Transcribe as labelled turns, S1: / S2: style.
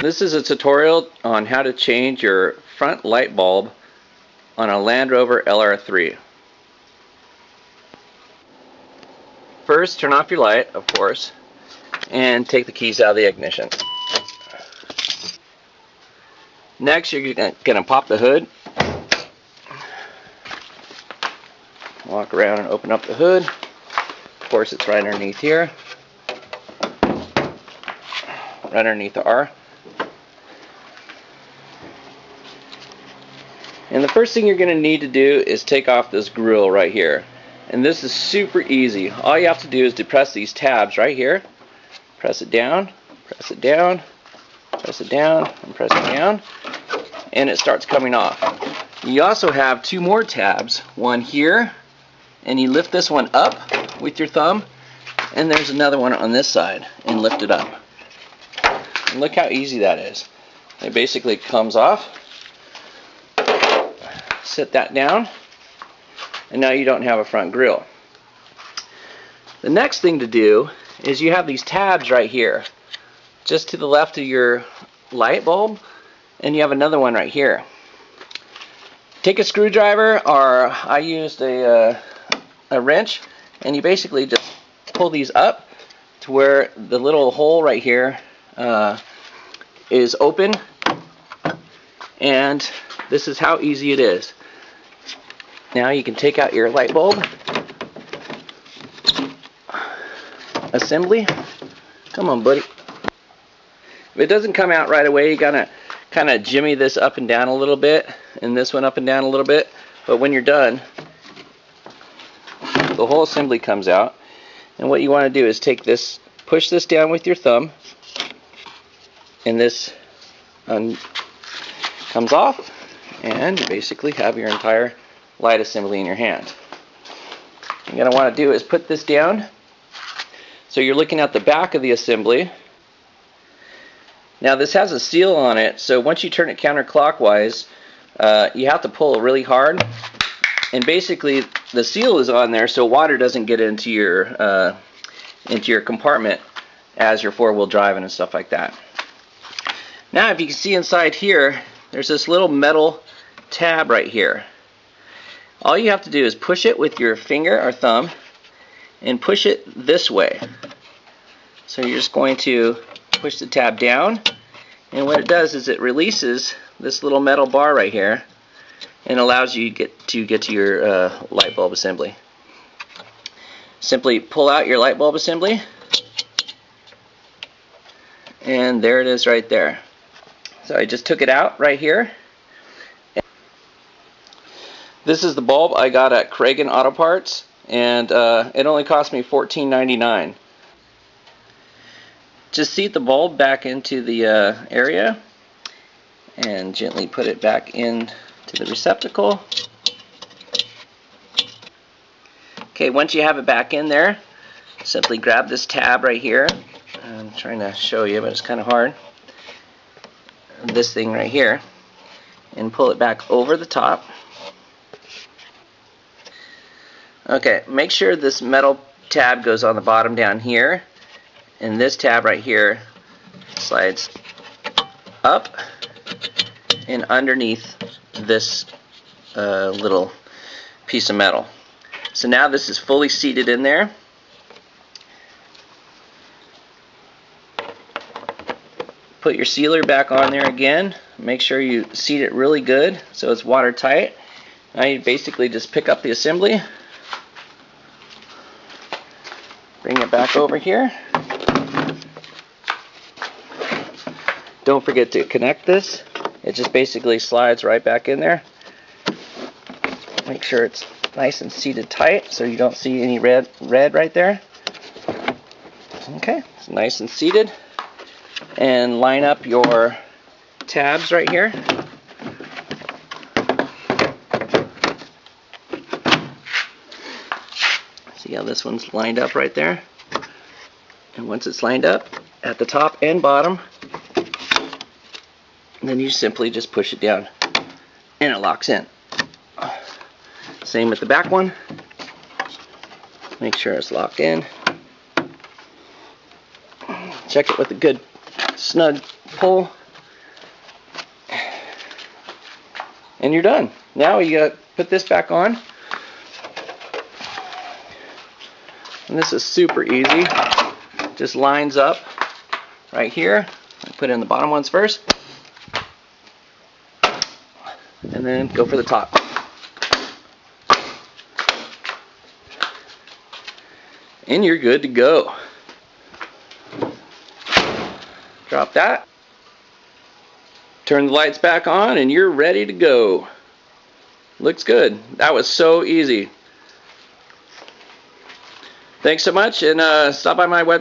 S1: This is a tutorial on how to change your front light bulb on a Land Rover LR3. First, turn off your light, of course, and take the keys out of the ignition. Next, you're going to pop the hood, walk around and open up the hood. Of course, it's right underneath here, right underneath the R. And the first thing you're going to need to do is take off this grill right here. And this is super easy. All you have to do is depress these tabs right here. Press it down, press it down, press it down, and press it down. And it starts coming off. You also have two more tabs. One here, and you lift this one up with your thumb. And there's another one on this side, and lift it up. And look how easy that is. It basically comes off. Set that down, and now you don't have a front grill. The next thing to do is you have these tabs right here, just to the left of your light bulb, and you have another one right here. Take a screwdriver, or I used a wrench, and you basically just pull these up to where the little hole right here is open, and this is how easy it is. Now you can take out your light bulb assembly. Come on, buddy. If it doesn't come out right away, you gotta kind of jimmy this up and down a little bit, and this one up and down a little bit. But when you're done, the whole assembly comes out. And what you want to do is take this, push this down with your thumb, and this comes off, and you basically have your entire light assembly in your hand. What you're going to want to do is put this down so you're looking at the back of the assembly. Now this has a seal on it, so once you turn it counterclockwise, you have to pull really hard, and basically the seal is on there so water doesn't get into your compartment as you're four-wheel driving and stuff like that. Now if you can see inside here, there's this little metal tab right here. All you have to do is push it with your finger or thumb and push it this way. So you're just going to push the tab down, and what it does is it releases this little metal bar right here and allows you to get to your light bulb assembly. Simply pull out your light bulb assembly, and there it is right there. So I just took it out right here. This is the bulb I got at Cragen Auto Parts, and it only cost me $14.99. Just seat the bulb back into the area and gently put it back into the receptacle. Okay, once you have it back in there, simply grab this tab right here. I'm trying to show you, but it's kind of hard. This thing right here, and pull it back over the top. Okay, make sure this metal tab goes on the bottom down here, and this tab right here slides up and underneath this little piece of metal. So now this is fully seated in there. Put your sealer back on there again. Make sure you seat it really good so it's watertight. Now you basically just pick up the assembly, bring it back over here. Don't forget to connect this. It just basically slides right back in there. Make sure it's nice and seated tight so you don't see any red right there. Okay, it's nice and seated. And line up your tabs right here. See how this one's lined up right there? And once it's lined up at the top and bottom, then you simply just push it down and it locks in. Same with the back one. Make sure it's locked in. Check it with a good snug pull. and you're done. Now you got to put this back on. And this is super easy. Just lines up right here. I put in the bottom ones first. And then go for the top. And you're good to go. Drop that. Turn the lights back on and you're ready to go. Looks good. That was so easy. Thanks so much, and stop by my website.